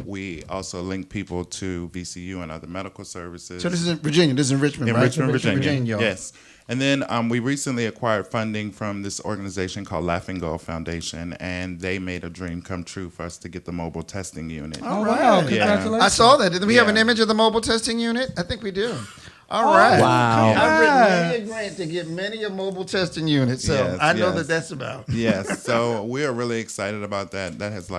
We also link people to VCU and other medical services. So this is in Virginia. This is in Richmond, In right? Richmond, Virginia. y'all. Yes. And then we recently acquired funding from this organization called Laughing Gull Foundation, and they made a dream come true for us to get the mobile testing unit. Oh wow! right. Congratulations! I saw that. Do we have an Yeah. image of the mobile testing unit? I think we do. All right. Wow. I've written many a grant to get many a mobile testing unit, so Yes, I know yes. that that's about. Yes, so we are really excited about that. That has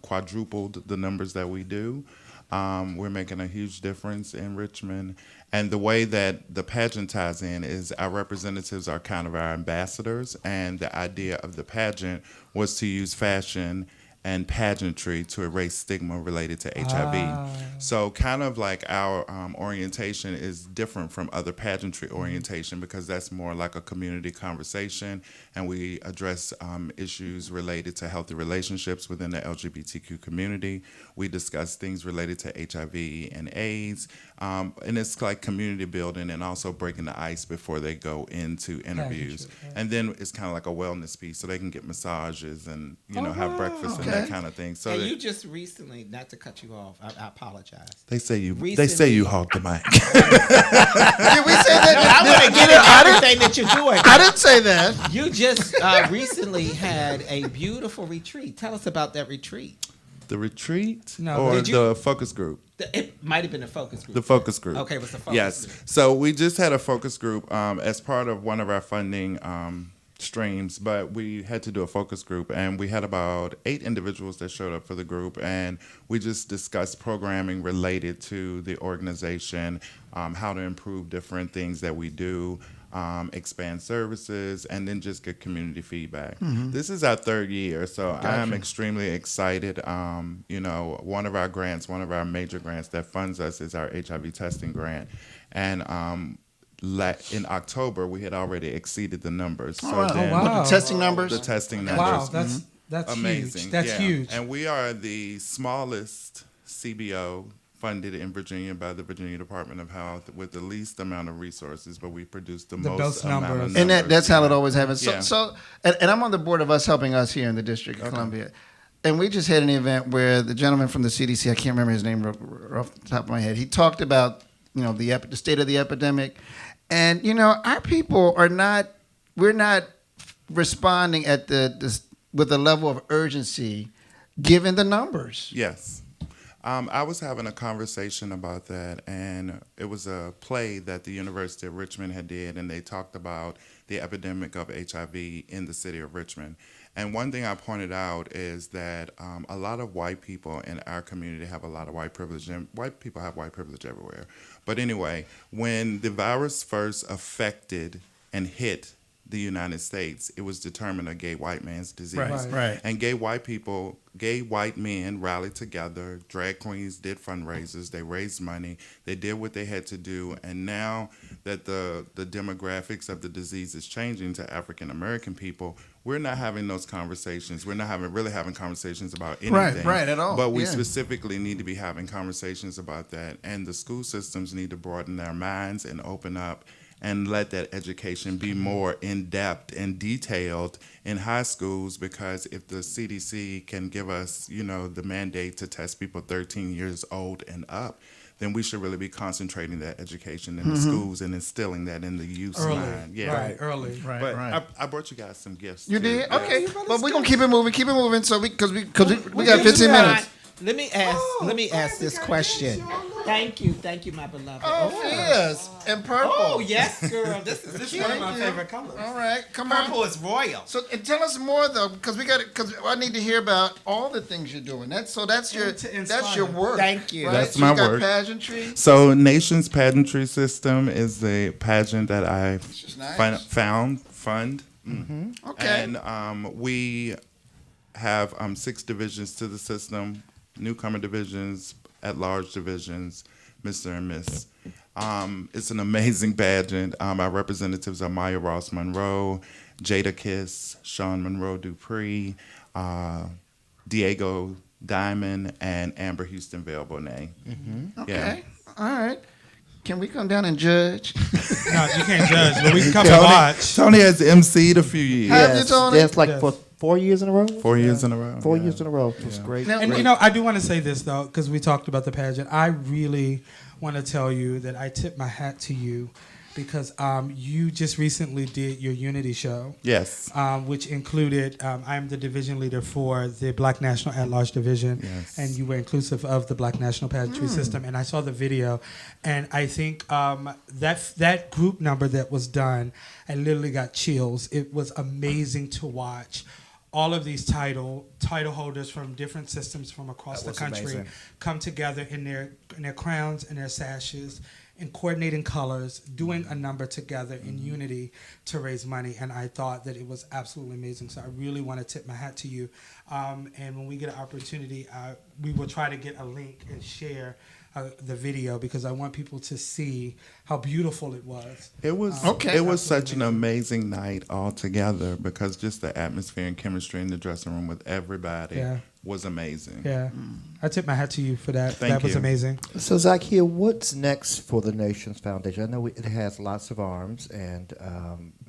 quadrupled the numbers that we do. We're making a huge difference in Richmond. And the way that the pageant ties in is our representatives are kind of our ambassadors. And the idea of the pageant was to use fashion and pageantry to erase stigma related to HIV. So kind of like our orientation is different from other pageantry orientation because that's more like a community conversation, and we address issues related to healthy relationships within the LGBTQ community. We discuss things related to HIV and AIDS, and it's like community building and also breaking the ice before they go into interviews. And then it's kind of like a wellness piece, so they can get massages and have breakfast and that kind of thing. So And that- you just recently, not to cut you off, I apologize. they say you Recently- hog the mic. Did we say that? I want to get into everything that you're doing. I didn't say that. You just recently had a beautiful retreat. Tell us about that retreat. The retreat No, or did you- the focus group? It might have been a focus group. The focus group. Okay, what's the focus Yes. group? So we just had a focus group as part of one of our funding streams, but we had to do a focus group, and we had about 8 individuals that showed up for the group, and we just discussed programming related to the organization, how to improve different things that we do, expand services, and then just get community feedback. This is our 3rd year, so I am extremely excited. One of our major grants that funds us is our HIV testing grant, and in October, we had already exceeded the numbers. What, wow. the testing numbers? The testing numbers. Wow, that's amazing. huge. That's huge. And we are the smallest CBO funded in Virginia by the Virginia Department of Health with the least amount of resources, but we produce the most amount of numbers. And that's how it always happens. Yeah. And I'm on the board of Us Helping Us here in the District of Columbia. And we just had an event where the gentleman from the CDC, I can't remember his name off the top of my head, he talked about, the state of the epidemic. And, our people we're not responding with a level of urgency given the numbers. Yes. I was having a conversation about that, and it was a play that the University of Richmond had did, and they talked about the epidemic of HIV in the city of Richmond. And one thing I pointed out is that a lot of white people in our community have a lot of white privilege, and white people have white privilege everywhere. But anyway, when the virus first affected and hit the United States, it was determined a gay white man's disease. Right. And gay white men rallied together, drag queens did fundraisers, they raised money, they did what they had to do, and now that the demographics of the disease is changing to African American people, we're not having those conversations. We're not really having conversations about anything. Right, at all. But we Yeah. specifically need to be having conversations about that, and the school systems need to broaden their minds and open up and let that education be more in-depth and detailed in high schools, because if the CDC can give us, the mandate to test people 13 years old and up, then we should really be concentrating that education in the schools and instilling that in the youth's mind. Yeah. Right, early. But I brought you guys some gifts. You too. did? Yeah. Okay. But we're going to keep it moving. So because we got 15 minutes. Let me ask this question. Thank you, my beloved. Oh, yes. And purple. Oh, yes, girl. This is One of my favorite colors. All right. Come on. Purple is royal. So and tell us more though, because I need to hear about all the things you're doing. That's your work. Thank you. Right? That's so my you got work. Pageantry. So Nation's Pageantry System is the pageant that I is nice. fund. Okay. And we have 6 divisions to the system: newcomer divisions, at-large divisions, Mr. and Miss. It's an amazing pageant. Our representatives are Maya Ross Monroe, Jada Kiss, Sean Monroe Dupree, Diego Diamond, and Amber Houston Vale Bonet. Okay. Yeah. All right. Can we come down and judge? No, you can't judge, but we can come and watch. Tony has MC'd a few years. Have you, Tony? Yes, like Yes. for 4 years in a row. 4 years in a row. 4 years in a row. It was great. Now, And I do want to say this though, because we talked about the pageant. I really want to tell you that I tip my hat to you, because you just recently did your Unity show. Yes. Which included, I'm the division leader for the Black National At-Large Division, Yes. and you were inclusive of the Black National Pageantry System, and I saw the video, and I think that group number that was done, I literally got chills. It was amazing to watch all of these title holders from different systems from across the country come together in their crowns and their sashes, in coordinating colors, doing a number together in unity to raise money. And I thought that it was absolutely amazing. So I really want to tip my hat to you. And when we get an opportunity, we will try to get a link and share the video, because I want people to see how beautiful it was. It was Okay. It was such an amazing night altogether, because just the atmosphere and chemistry in the dressing room with everybody was amazing. Yeah. I tip my hat to you for that. Thank that was you. amazing. So, Zakia, what's next for the Nations Foundation? I know it has lots of arms, and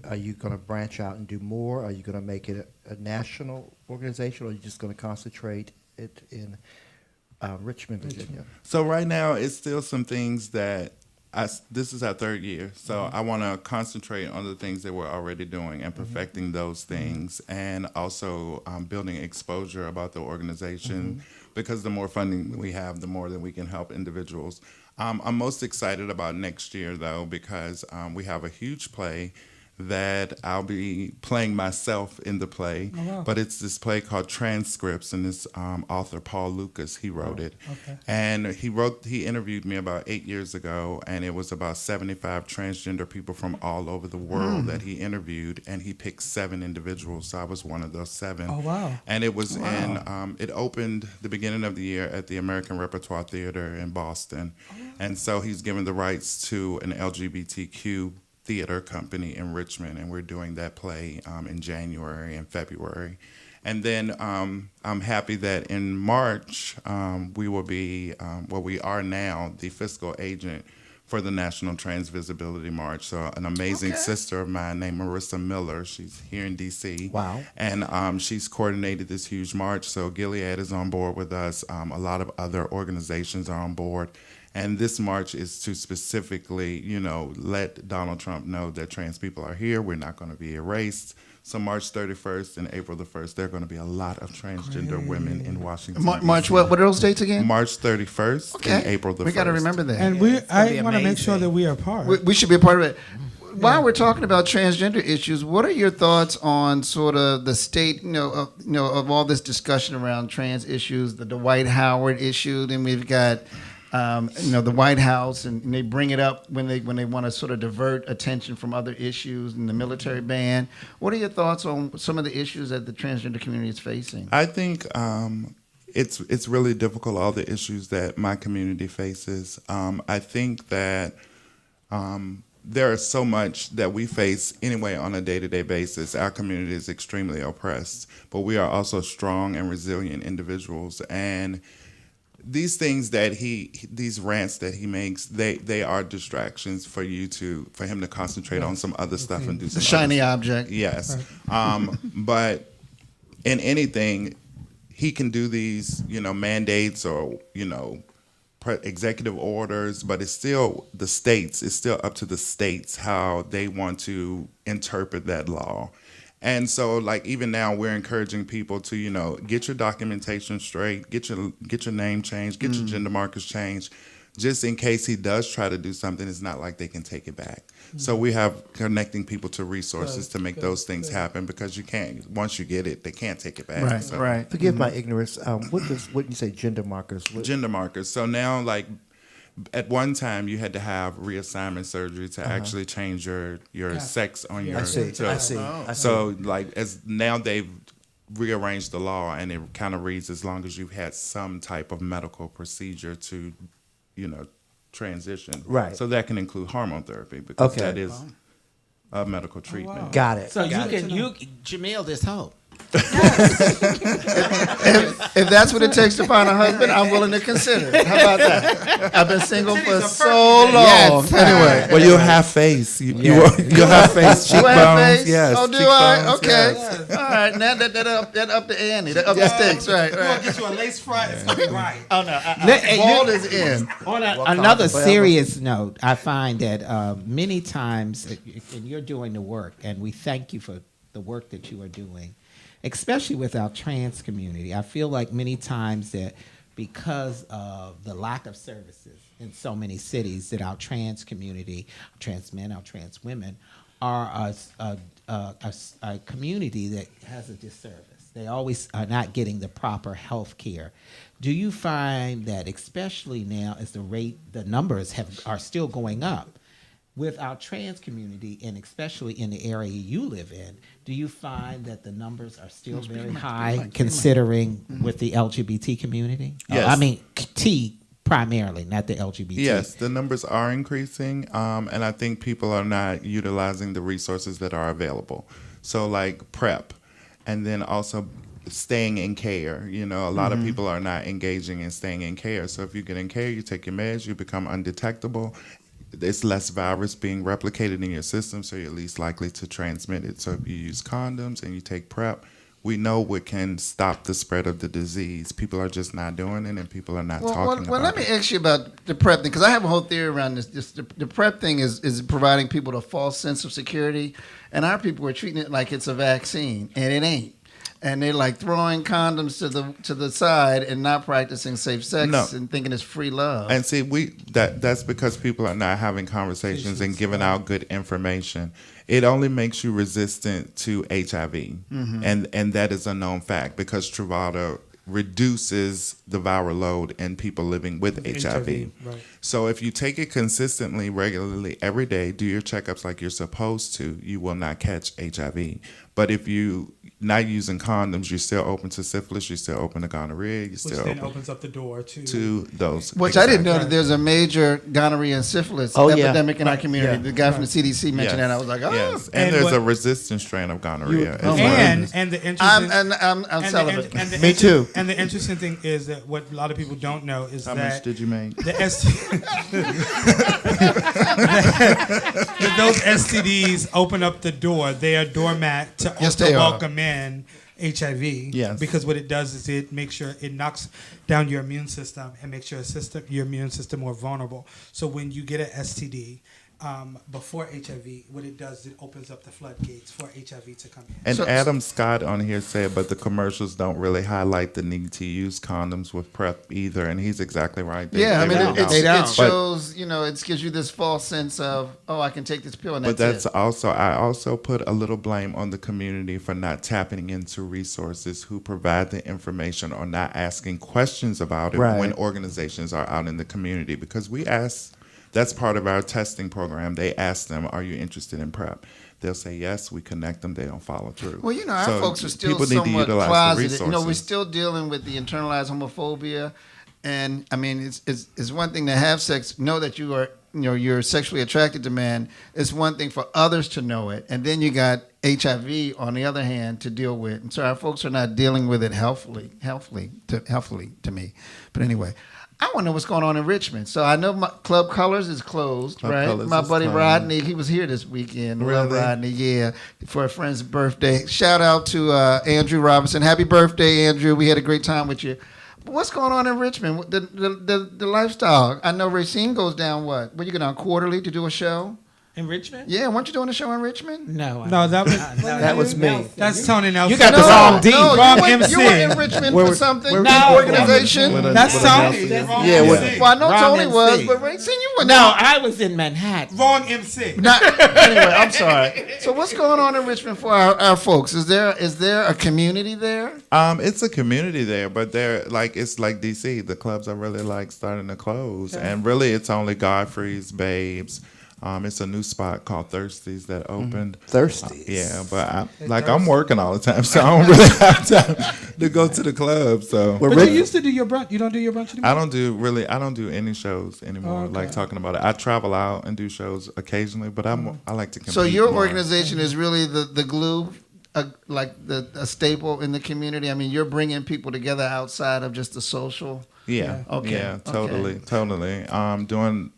are you going to branch out and do more? Are you going to make it a national organization, or are you just going to concentrate it in Richmond, Virginia? So right now, it's still some things that this is our 3rd year, so I want to concentrate on the things that we're already doing and perfecting those things, and also building exposure about the organization, because the more funding we have, the more that we can help individuals. I'm most excited about next year, though, because we have a huge play that I'll be playing myself in the play. Oh, wow. But it's this play called Transcripts, and this author, Paul Lucas, he wrote it. Okay. And he interviewed me about 8 years ago, and it was about 75 transgender people from all over the world that he interviewed, and he picked 7 individuals. So I was one of those 7. Oh, wow. And it was it opened the beginning of the year at the American Repertoire Theater in Boston. And so he's given the rights to an LGBTQ theater company in Richmond, and we're doing that play in January and February. And then I'm happy that in March we will be, we are now the fiscal agent for the National Trans Visibility March. So an amazing sister of mine named Marissa Miller, she's here in D.C. Wow. And she's coordinated this huge march. So Gilead is on board with us. A lot of other organizations are on board. And this march is to specifically, let Donald Trump know that trans people are here. We're not going to be erased. So March 31st and April the 1st, there are going to be a lot of transgender women in Washington. March what? What are those dates again? March 31st and April the 1st. We got to remember that. And I want to make sure that we are part. We should be a part of it. While we're talking about transgender issues, what are your thoughts on sort of the state, of all this discussion around trans issues, the Dwight Howard issue? Then we've got the White House, and they bring it up when they want to sort of divert attention from other issues, and the military ban. What are your thoughts on some of the issues that the transgender community is facing? I think it's really difficult, all the issues that my community faces. I think that there is so much that we face anyway on a day-to-day basis. Our community is extremely oppressed, but we are also strong and resilient individuals. And these things these rants that he makes, they are distractions for him to concentrate on some other stuff and do some The shiny object. Yes. But in anything, he can do these, mandates or, executive orders, but it's still up to the states how they want to interpret that law. And so, even now, we're encouraging people to, get your documentation straight, get your name changed, get your gender markers changed, just in case he does try to do something. It's not like they can take it back. So we have connecting people to resources to make those things happen, because you can't. Once you get it, they can't take it back. Right, So, right. Forgive my ignorance. What do you say, gender markers? Gender markers. So now, at one time, you had to have reassignment surgery to actually change your sex on your. I see. So as now they've rearranged the law, and it kind of reads, as long as you've had some type of medical procedure to, transition. Right. So that can include hormone therapy, because Okay. that is a medical treatment. Got it. So Jamil, there's hope. If that's what it takes to find a husband, I'm willing to consider it. How about that? I've been single for so long. Yes. Anyway. Well, you'll have face. You'll have face. Do I have Cheekbones. face? Yes. Oh, do I? cheekbones, Okay. yes. All right. Now that up the ante. That up the stakes. Right. Right. Get you a lace front. It's gonna be right. Oh no. Hey, Bald is in. On another serious note, I find that many times, and you're doing the work, and we thank you for the work that you are doing, especially with our trans community. I feel like many times that because of the lack of services in so many cities, that our trans community, our trans men, our trans women, are a community that has a disservice. They always are not getting the proper health care. Do you find that, especially now as the numbers are still going up, with our trans community, and especially in the area you live in, do you find that the numbers are still very high, considering with the LGBT community? Yes. I mean, T primarily, not the LGBT. Yes, the numbers are increasing, and I think people are not utilizing the resources that are available. So PrEP, and then also staying in care. A lot of people are not engaging in staying in care. So if you get in care, you take your meds, you become undetectable. It's less virus being replicated in your system, so you're least likely to transmit it. So if you use condoms and you take PrEP, we know what can stop the spread of the disease. People are just not doing it, and people are not talking about it. Well, let me ask you about the PrEP thing, because I have a whole theory around this. The PrEP thing is providing people a false sense of security, and our people are treating it like it's a vaccine, and it ain't. and they're like throwing condoms to the side and not practicing safe sex No. and thinking it's free love. And see, that's because people are not having conversations and giving out good information. It only makes you resistant to HIV, and that is a known fact because Truvada reduces the viral load in people living with HIV. Right. So if you take it consistently, regularly, every day, do your checkups like you're supposed to, you will not catch HIV. But if you not using condoms, you're still open to syphilis, you're still open to gonorrhea, you're Which still then open opens up the door to those. Which I didn't know Exactly. that there's a major gonorrhea and syphilis Oh, yeah. epidemic in our community. Yeah. The guy from the CDC mentioned that. I was like, oh. Yes, And and there's what- a resistant strain of gonorrhea as well. And the interesting I'm celibate. the Me too. And the interesting thing is that what a lot of people don't know is How that much did you make? the that those STDs open up the door. They are doormat to Yes, also they are. welcome in HIV. Yes. Because what it does is it makes sure it knocks down your immune system and makes your immune system more vulnerable. So when you get an STD before HIV, what it does is it opens up the floodgates for HIV to come in. And So- Adam Scott on here said, but the commercials don't really highlight the need to use condoms with PrEP either, and he's exactly right. Yeah, I mean, really it don't. shows, it gives you this false sense of, oh, I can take this pill and But that's that's it. also, I also put a little blame on the community for not tapping into resources who provide the information or not asking questions about it Right. when organizations are out in the community. Because we ask, that's part of our testing program. They ask them, are you interested in PrEP? They'll say yes, we connect them, they don't follow through. Well, our So folks are still people need to somewhat utilize the closeted. We're resources. still dealing with the internalized homophobia. And, I mean, it's one thing to have sex, know that you are, you're sexually attracted to men. It's one thing for others to know it. And then you got HIV, on the other hand, to deal with. And so our folks are not dealing with it healthfully to me. But anyway, I want to know what's going on in Richmond. So I know my Club Colors is closed, Club right? Colors My is buddy closed. Rodney, he was here this weekend. Love Really? Rodney, yeah, for a friend's birthday. Shout out to Andrew Robinson. Happy birthday, Andrew. We had a great time with you. But what's going on in Richmond? The lifestyle. I know Racine goes down what? Where you go down quarterly to do a show? In Richmond? Yeah, weren't you doing a show in Richmond? No. No, that was That was me. That's Tony Nelson. You got the wrong D. Wrong you MC. were in Richmond Where for we- something, where we- big No. organization. That's Tony. Yeah, Wrong with- MC. Well, I know Wrong Tony MC. was, but Racine, you were No, not. I was in Manhattan. Wrong MC. Anyway, I'm sorry. So what's going on in Richmond for our folks? Is there a community there? It's a community there, but it's like DC. The clubs are really like starting to close, and really it's only Godfrey's, Babes. It's a new spot called Thirsties that opened. Thirsty. Yeah, but I'm working all the time, so I don't really have time to go to the club. So Well, But Rick- you used to do your brunch. You don't do your brunch anymore? I don't do any shows anymore. Oh, okay. Like talking about it, I travel out and do shows occasionally, but I like to compete. So your more. organization is really the glue, like a staple in the community. I mean, you're bringing people together outside of just the social. Yeah. Okay. Yeah. Okay. Totally. Doing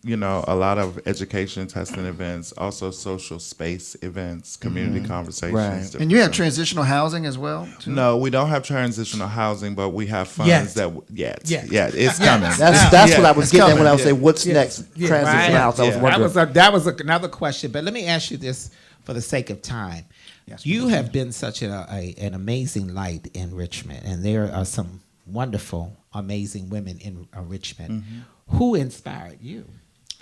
a lot of education testing events, also social space events, community conversations. Right. And you have transitional housing as well, too? No, we don't have transitional housing, but we have funds Yes. Yeah, it's coming. That's Yeah, what I was it's getting at coming. when I was Yeah. saying, what's Yeah. next? Yeah. Transition Right. house. I was Yeah. wondering. That was another question, but let me ask you this for the sake of time. You have been such an amazing light in Richmond, and there are some wonderful, amazing women in Richmond. Who inspired you?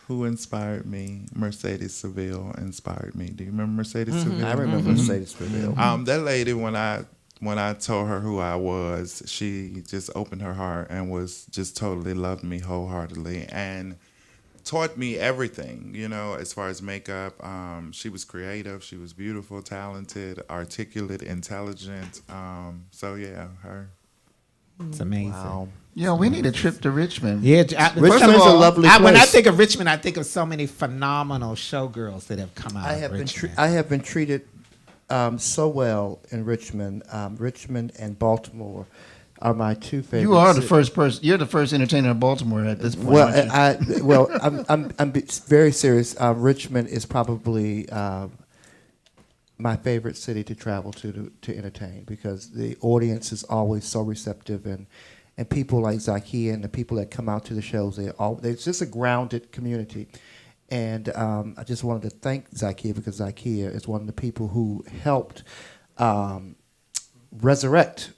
Who inspired me? Mercedes Seville inspired me. Do you remember Mercedes Seville? I remember Mercedes Seville. That lady, when I told her who I was, she just opened her heart and was just totally loved me wholeheartedly and taught me everything, as far as makeup. She was creative. She was beautiful, talented, articulate, intelligent. So yeah, her. It's amazing. Wow. Yeah, we need a trip to Richmond. Yeah, First of Richmond's all, a lovely place. when I think of Richmond, I think of so many phenomenal showgirls that have come out I of have Richmond. I have been treated so well in Richmond. Richmond and Baltimore are my two favorite. You are the cities. first person. You're the first entertainer in Baltimore at this point. Well, aren't you? I'm very serious. Richmond is probably my favorite city to travel to entertain because the audience is always so receptive and people like Zakia and the people that come out to the shows, it's just a grounded community. And I just wanted to thank Zakia because Zakia is one of the people who helped resurrect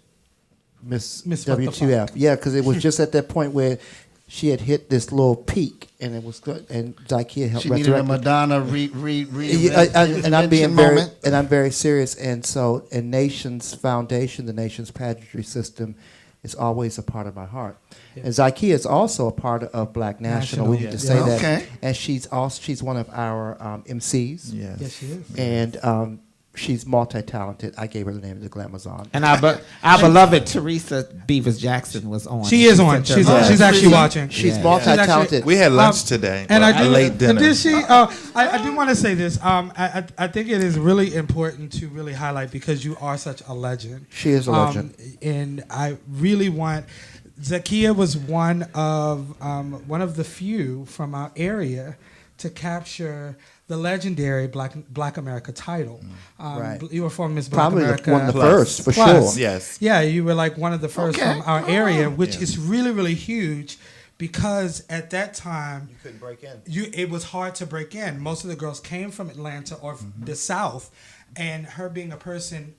Miss Miss What the WTF. Yeah, because it was just at that point where she had hit this little peak, and it was good. And Zykia helped She resurrect needed a it. Madonna And I'm being moment. very serious. And so, in Nations Foundation, the Nations Pageantry System, is always a part of my heart. Yeah. And Zykia is also a part of Black National. We need to say Yeah. that. Okay. And she's one of our MCs. Yes. Yes, she is. And she's multi-talented. I gave her the name of the Glamazon. And our beloved Teresa Beavers Jackson was on. She is on. sent her She's love. actually watching. She's Yeah. multi-talented. We had lunch today. And a do, late dinner. And did she? I do want to say this. I think it is really important to really highlight because you are such a legend. She is a legend. And I really want. Zykia was one of the few from our area to capture the legendary Black America title. Right. You were from Miss Black Probably America. one of the Plus. first, for Plus. sure. Yes. Yeah, you were like one of the first Okay. from our area, which Yeah. is really, really huge because at that time, Couldn't break in. it was hard to break in. Most of the girls came from Atlanta or the South, and her being a person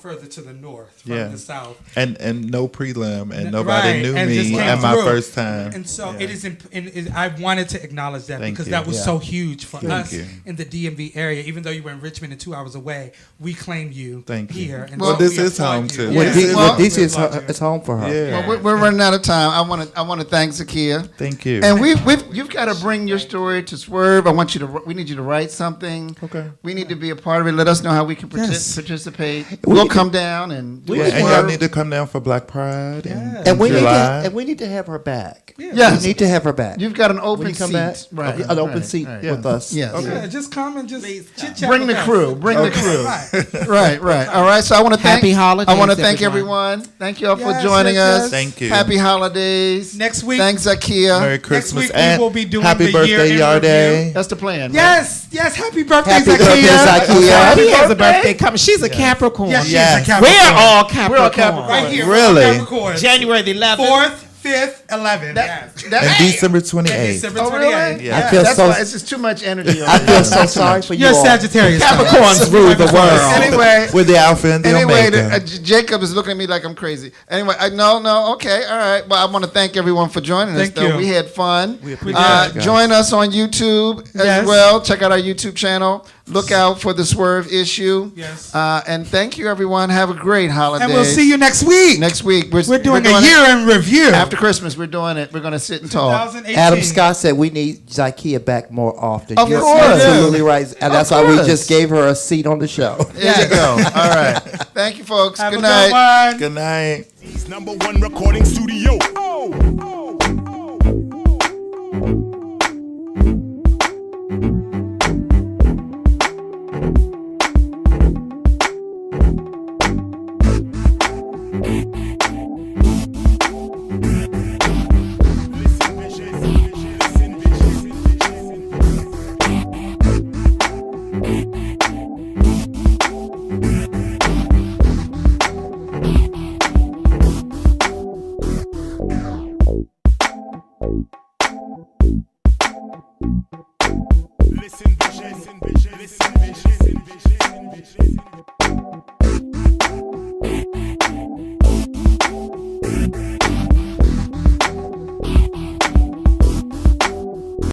further to the north from Yeah. the South. And no prelim, and nobody Right, knew and just me came at my through. first time. And so Yeah. it is. I wanted to acknowledge that Thank because you. that was Yeah. so huge for Thank us you. in the DMV area. Even though you were in Richmond and 2 hours away, we claimed you Thank you. here. And Well, so this we is applaud home, you. too. Well, Yeah. D- Well, well, DC we is, applaud you. it's home for her. Yeah. Well, we're running out of time. I want to thank Zykia. Thank you. And you've got to bring your story to Swerve. We need you to write something. Okay. We need to be a part of it. Let us know how we can Yes. participate. We We'll need to- come down and do Yeah, a and y'all Swerve. need to come down for Black Pride Yeah. in And we July. need to have her back. Yes. We need to have her back. You've got an When open you come seat. back, Right. an open Right. seat Right. with us. Yes. Yeah, just come and just chit chat. Bring the crew. Bring the crew. Right. All right. So I want to thank. Happy holidays, I want to thank everyone. everyone. Thank you all for Yes, joining yes, us. yes. Thank you. Happy holidays. Next week- Thanks, Zykia. Merry Christmas week we and will be doing happy the birthday, year in Yarday. That's the plan. right? Yes, happy birthday, Happy Zykia. birthday, Zykia. She has a birthday coming. She's a Capricorn. Yes, she Yes. is a Capricorn. We're all Capricorn. We're all Capricorn. right here. Really? we're all Capricorn. January the 11th. 4th, 5th, 11th. Yes. That- And December And 28th. December Oh, 28th. really? Yeah. I feel That's so. why it's just too much energy. I feel so sorry for you You're all. Sagittarius. Capricorns rule the world. Anyway. With the Alpha and the Anyway, Omega. Jacob is looking at me like I'm crazy. Anyway, no, okay, all right. Well, I want to thank everyone for joining Thank us. Though. you. We had fun. We appreciate it, guys. Join us on YouTube as Yes. well. Check out our YouTube channel. Look out for the Swerve issue. Yes. And thank you, everyone. Have a great holiday. And we'll see you next week. next week. We're doing a it year in review. after Christmas. We're doing it. We're going to sit and talk. 2018. Adam Scott said we need Zykia back more often. Of You're course. absolutely right. And that's why we course. just gave her a seat on the show. There you go. All right. Thank you, folks. Have Good a night. good one. Good night. '80s #1 recording studio. Oh.